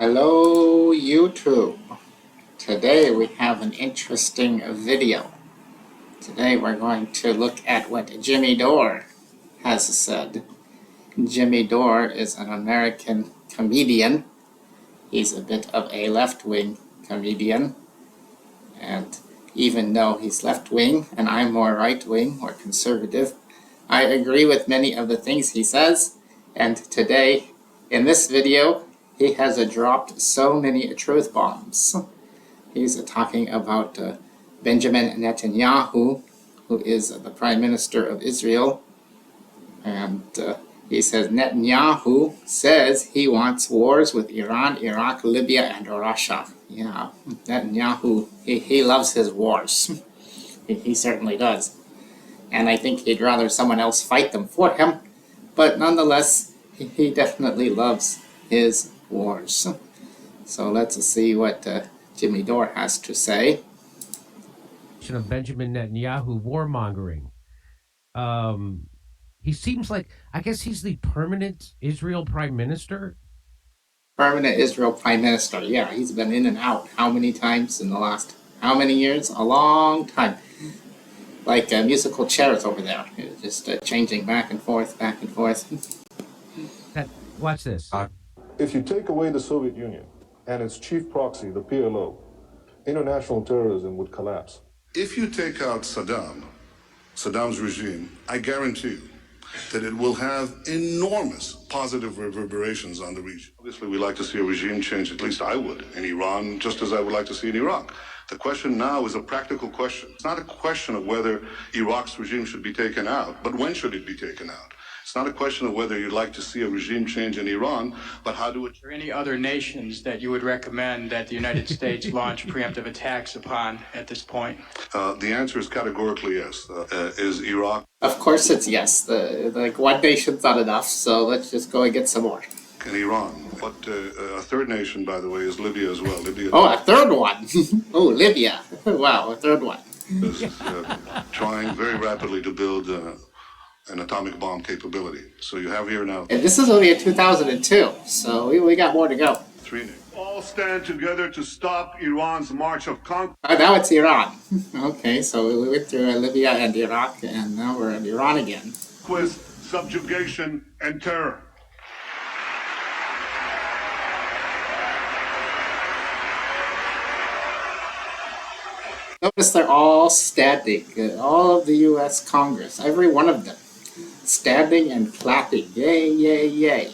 Hello YouTube. Today we have an interesting video. Today we're going to look at what Jimmy Dore has said. Jimmy Dore is an American comedian. He's a bit of a left-wing comedian. And even though he's left-wing and I'm more right-wing or conservative, I agree with many of the things he says. And today, in this video, he has dropped so many truth bombs. He's talking about Benjamin Netanyahu, who is the Prime Minister of Israel. And he says Netanyahu says he wants wars with Iran, Iraq, Libya, and Russia. Yeah, Netanyahu, he loves his wars. He certainly does. And I think he'd rather someone else fight them for him. But nonetheless, he definitely loves his wars. So let's see what Jimmy Dore has to say. Of Benjamin Netanyahu warmongering. He seems like, I guess he's the permanent Israel Prime Minister. Permanent Israel Prime Minister, yeah, he's been in and out how many times in the last, how many years? A long time. Like musical chairs over there, just changing back and forth, back and forth. Watch this. If you take away the Soviet Union and its chief proxy, the PLO, international terrorism would collapse. If you take out Saddam's regime, I guarantee you that it will have enormous positive reverberations on the region. Obviously, we like to see a regime change, at least I would, in Iran, just as I would like to see in Iraq. The question now is a practical question. It's not a question of whether Iraq's regime should be taken out, but when should it be taken out? It's not a question of whether you'd like to see a regime change in Iran, but how do it... Are there any other nations that you would recommend that the United States launch preemptive attacks upon at this point? The answer is categorically yes. Is Iraq... Of course it's yes. Like one nation's not enough, so let's just go and get some more. In Iran. But a third nation, by the way, is Libya as well. Libya. Oh, a third one. Oh, Libya. Wow, a third one. Is trying very rapidly to build an atomic bomb capability. So you have here now... And this is only in 2002, so we got more to go. All stand together to stop Iran's march of conquest. Now it's Iran. Okay, so we went through Libya and Iraq, and now we're in Iran again. Subjugation, and terror. Notice they're all standing, all of the U.S. Congress, every one of them, standing and clapping, yay, yay, yay.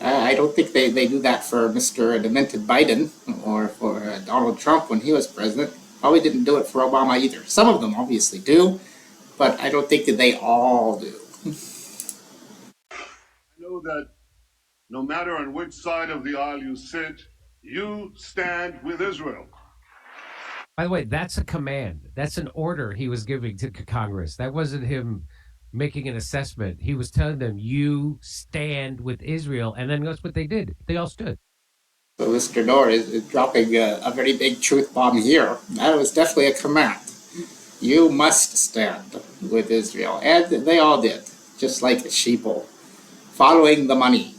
I don't think they do that for Mr. Demented Biden or for Donald Trump when he was president. Probably didn't do it for Obama either. Some of them obviously do, but I don't think that they all do. I know that no matter on which side of the aisle you sit, you stand with Israel. By the way, that's a command. That's an order he was giving to Congress. That wasn't him making an assessment. He was telling them, you stand with Israel. And then that's what they did. They all stood. So Mr. Dore is dropping a very big truth bomb here. That was definitely a command. You must stand with Israel. And they all did, just like a sheeple, following the money,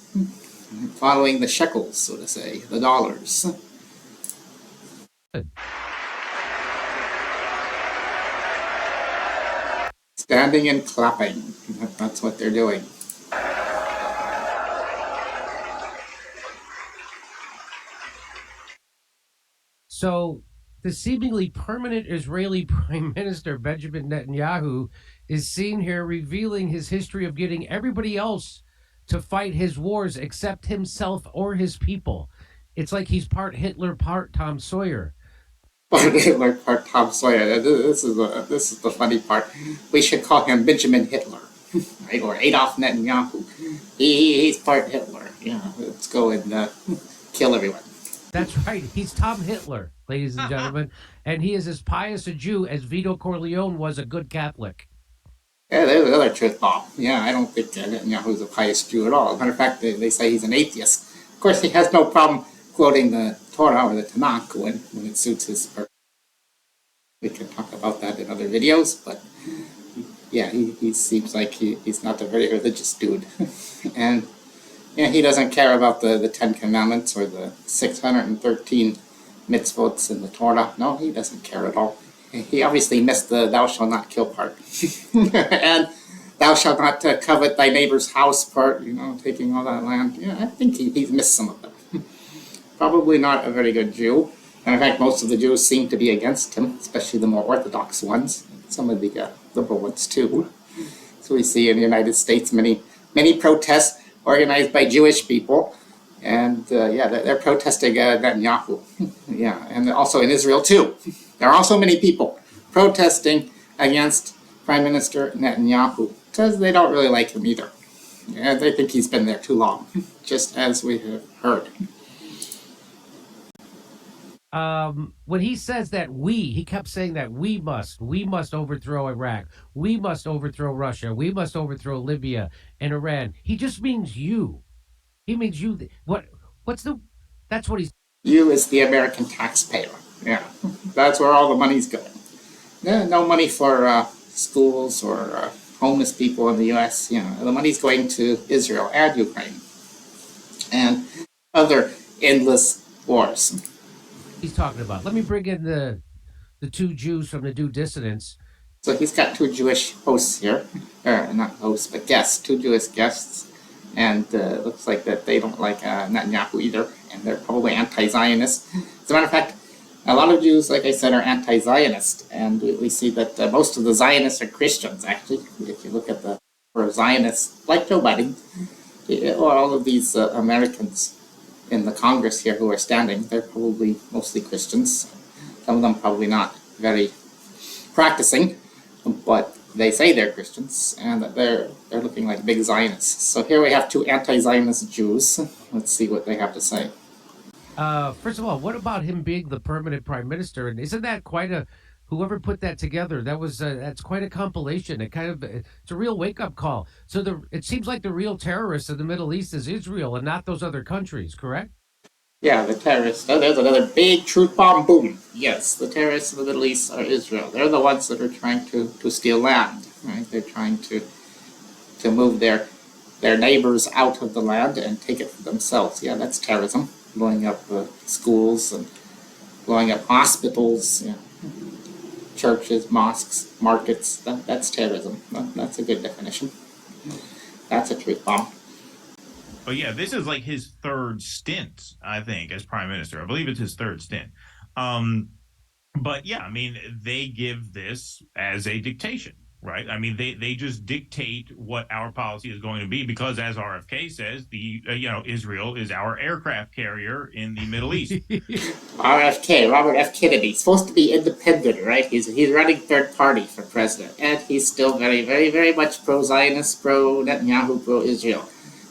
following the shekels, so to say, the dollars. Standing and clapping. That's what they're doing. So the seemingly permanent Israeli Prime Minister Benjamin Netanyahu is seen here revealing his history of getting everybody else to fight his wars except himself or his people. It's like he's part Hitler, part Tom Sawyer. Part Hitler, part Tom Sawyer. This is the funny part. We should call him Benjamin Hitler, right? Or Adolf Netanyahu. He's part Hitler. Yeah, let's go and kill everyone. That's right. He's Tom Hitler, ladies and gentlemen, and he is as pious a Jew as Vito Corleone was a good Catholic. Yeah, there's another truth bomb. Yeah, I don't think Netanyahu's a pious Jew at all. As a matter of fact, they say he's an atheist. Of course, he has no problem quoting the Torah or the Tanakh when it suits his purpose. We can talk about that in other videos, but yeah, he seems like he's not a very religious dude. And Yeah, he doesn't care about the Ten Commandments or the 613 mitzvot in the Torah. No, he doesn't care at all. He obviously missed the thou shalt not kill part. And thou shalt not covet thy neighbor's house part, taking all that land. Yeah, I think he's missed some of them. Probably not a very good Jew. And in fact, most of the Jews seem to be against him, especially the more Orthodox ones, some of the liberal ones too. So we see in the United States many protests organized by Jewish people, and they're protesting Netanyahu. Yeah, and also in Israel too. There are also many people protesting against Prime Minister Netanyahu because they don't really like him either. And they think he's been there too long, just as we have heard. When he says that he kept saying that we must overthrow Iraq, we must overthrow Russia, we must overthrow Libya and Iran. He just means you. He means you. That's what he's. You as the American taxpayer. Yeah, that's where all the money's going. No money for schools or homeless people in the U.S. The money's going to Israel and Ukraine and other endless wars. He's talking about. Let me bring in the two Jews from the New Dissidents. So he's got two Jewish hosts here, not hosts, but guests, two Jewish guests, and it looks like that they don't like Netanyahu either, and they're probably anti-Zionist. As a matter of fact, a lot of Jews, like I said, are anti-Zionist, and we see that most of the Zionists are Christians, actually. If you look at for Zionists, like Joe Biden, or all of these Americans in the Congress here who are standing, they're probably mostly Christians. Some of them probably not very practicing, but they say they're Christians, and that they're looking like big Zionists. So here we have two anti-Zionist Jews. Let's see what they have to say. First of all, what about him being the permanent prime minister? And isn't that quite whoever put that together? That's quite a compilation. It's a real wake-up call. So it seems like the real terrorists in the Middle East is Israel and not those other countries, correct? Yeah, the terrorists. Oh, there's another big truth bomb. Boom. Yes, the terrorists in the Middle East are Israel. They're the ones that are trying to steal land. Right? They're trying to move their neighbors out of the land and take it for themselves. Yeah, that's terrorism. Blowing up schools and blowing up hospitals, churches, mosques, markets. That's terrorism. That's a good definition. That's a truth bomb. But yeah, this is like his third stint, I think, as prime minister. I believe it's his third stint. But yeah, I mean, they give this as a dictation, right? I mean, they just dictate what our policy is going to be because, as RFK says, Israel is our aircraft carrier in the Middle East. RFK, Robert F. Kennedy, supposed to be independent, right? He's running third party for president, and he's still very, very, very much pro-Zionist, pro-Netanyahu, pro-Israel.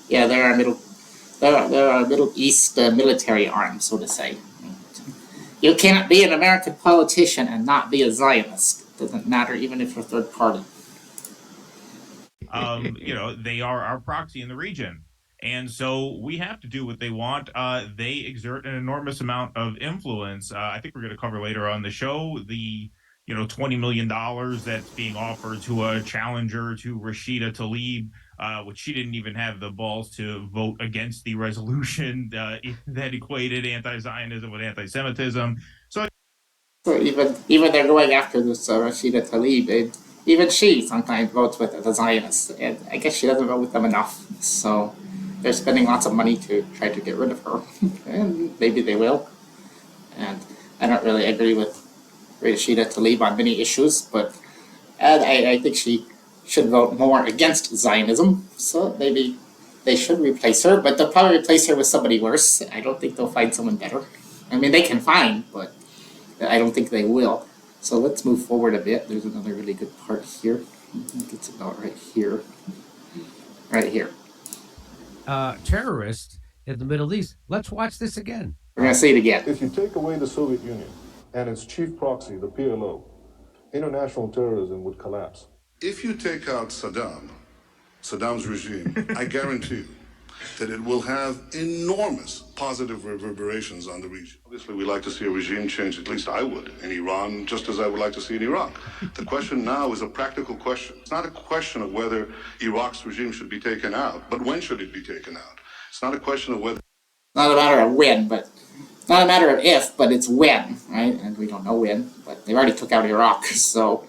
Yeah, there are Middle East military arm, so to say. You can't be an American politician and not be a Zionist. It doesn't matter even if you're third party. They are our proxy in the region. And so we have to do what they want. They exert an enormous amount of influence. I think we're going to cover later on the show the $20 million that's being offered to a challenger to Rashida Tlaib, which she didn't even have the balls to vote against the resolution that equated anti-Zionism with anti-Semitism. So even they're going after this Rashida Tlaib. Even she sometimes votes with the Zionists, and I guess she doesn't vote with them enough. So they're spending lots of money to try to get rid of her, and maybe they will. And I don't really agree with Rashida Tlaib on many issues, but I think she should vote more against Zionism, so maybe they should replace her, but they'll probably replace her with somebody worse. I don't think they'll find someone better. I mean, they can find, but I don't think they will. So let's move forward a bit. There's another really good part here. I think it's about right here. Right here. Terrorists in the Middle East. Let's watch this again. We're going to see it again. If you take away the Soviet Union and its chief proxy, the PLO, international terrorism would collapse. If you take out Saddam's regime, I guarantee you that it will have enormous positive reverberations on the region. Obviously, we like to see a regime change, at least I would, in Iran, just as I would like to see in Iraq. The question now is a practical question. It's not a question of whether Iraq's regime should be taken out, but when should it be taken out? It's not a question of whether. Not a matter of when, but not a matter of if, but it's when, right? And we don't know when, but they already took out Iraq, so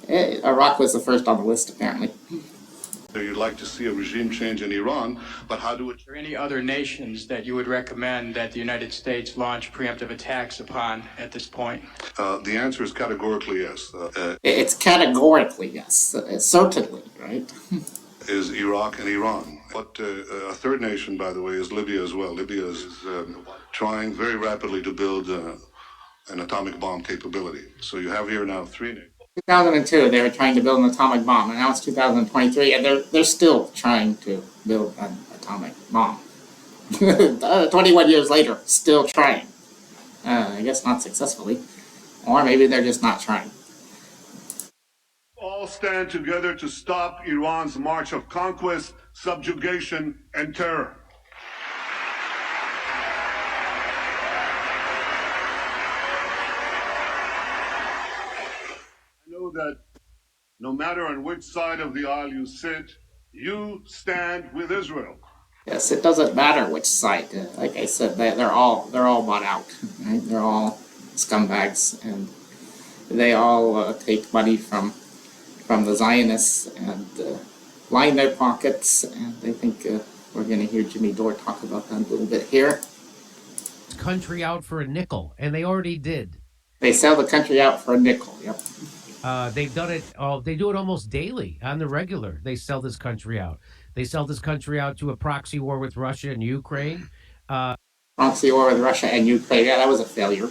Iraq was the first on the list apparently. You'd like to see a regime change in Iran, but how do it? Are there any other nations that you would recommend that the United States launch preemptive attacks upon at this point? The answer is categorically yes. It's categorically yes, certainly, right? Is Iraq and Iran. But a third nation, by the way, is Libya as well. Libya is trying very rapidly to build an atomic bomb capability. So you have here now three nations. 2002, they were trying to build an atomic bomb, and now it's 2023, and they're still trying to build an atomic bomb. 21 years later, still trying. I guess not successfully, or maybe they're just not trying. All stand together to stop Iran's march of conquest, subjugation, and terror. I know that no matter on which side of the aisle you sit, you stand with Israel. Yes, it doesn't matter which side. Like I said, they're all bought out. Right? They're all scumbags, and they all take money from the Zionists and line their pockets. And I think we're going to hear Jimmy Dore talk about that a little bit here. Country out for a nickel, and they already did. They sell the country out for a nickel. Yep. They've done it. They do it almost daily on the regular. They sell this country out. They sell this country out to a proxy war with Russia and Ukraine. Proxy war with Russia and Ukraine. Yeah, that was a failure.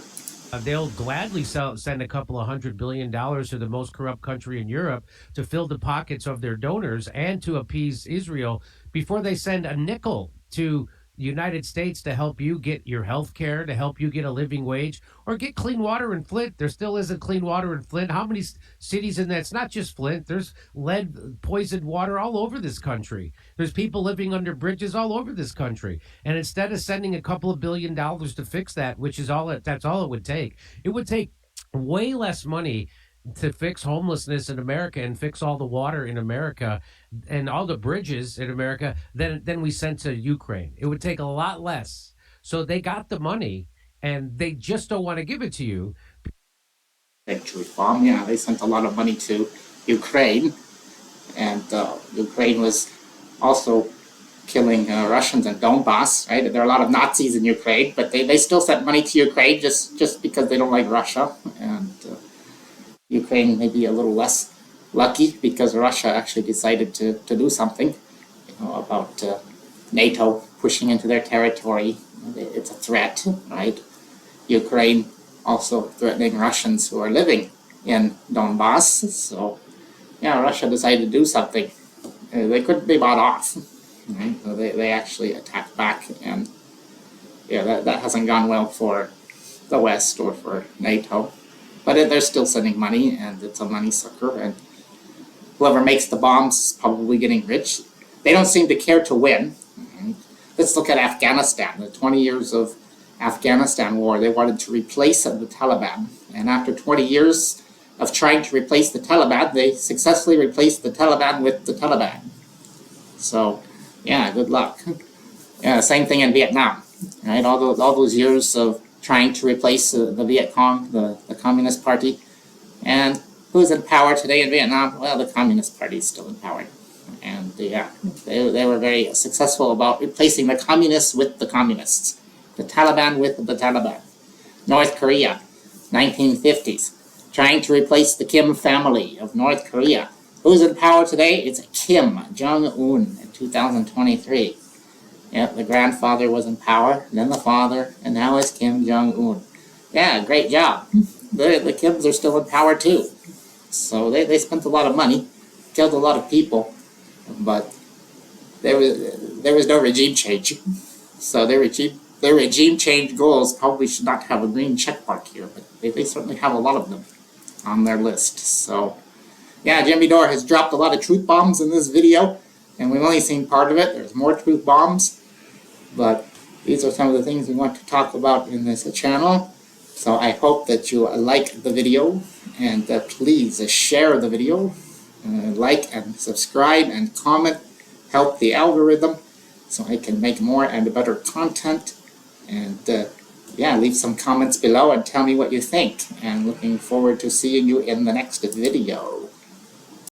They'll gladly send a couple of $100 billion to the most corrupt country in Europe to fill the pockets of their donors and to appease Israel before they send a nickel to the United States to help you get your health care, to help you get a living wage, or get clean water in Flint. There still isn't clean water in Flint. How many cities in that? It's not just Flint. There's lead poisoned water all over this country. There's people living under bridges all over this country. And instead of sending a couple of $1 billion to fix that, which is that's all it would take way less money to fix homelessness in America and fix all the water in America and all the bridges in America than we sent to Ukraine. It would take a lot less. So they got the money and they just don't want to give it to you. Victory bomb, yeah, they sent a lot of money to Ukraine, and Ukraine was also killing Russians in Donbass, right? There are a lot of Nazis in Ukraine, but they still sent money to Ukraine just because they don't like Russia, and Ukraine may be a little less lucky because Russia actually decided to do something, about NATO pushing into their territory. It's a threat, right? Ukraine also threatening Russians who are living in Donbass. So, yeah, Russia decided to do something. They couldn't be bought off, right? So they actually attacked back, and yeah, that hasn't gone well for the West or for NATO. But they're still sending money, and it's a money sucker, and whoever makes the bombs is probably getting rich. They don't seem to care to win. Let's look at Afghanistan. The 20 years of Afghanistan war, they wanted to replace the Taliban. And after 20 years of trying to replace the Taliban, they successfully replaced the Taliban with the Taliban. So, yeah, good luck. Yeah, same thing in Vietnam, right? All those years of trying to replace the Viet Cong, the Communist Party. And who's in power today in Vietnam? Well, the Communist Party is still in power. And yeah, they were very successful about replacing the communists with the communists. The Taliban with the Taliban. North Korea, 1950s, trying to replace the Kim family of North Korea. Who's in power today? It's Kim Jong-un in 2023. Yep, the grandfather was in power, then the father, and now it's Kim Jong-un. Yeah, great job. The Kims are still in power too. So they spent a lot of money, killed a lot of people, but there was no regime change. So their regime change goals probably should not have a green check mark here, but they certainly have a lot of them on their list. So yeah, Jimmy Dore has dropped a lot of truth bombs in this video, and we've only seen part of it. There's more truth bombs, but these are some of the things we want to talk about in this channel. So I hope that you like the video, and please share the video, like and subscribe and comment, help the algorithm so I can make more and better content. And yeah, leave some comments below and tell me what you think. And looking forward to seeing you in the next video.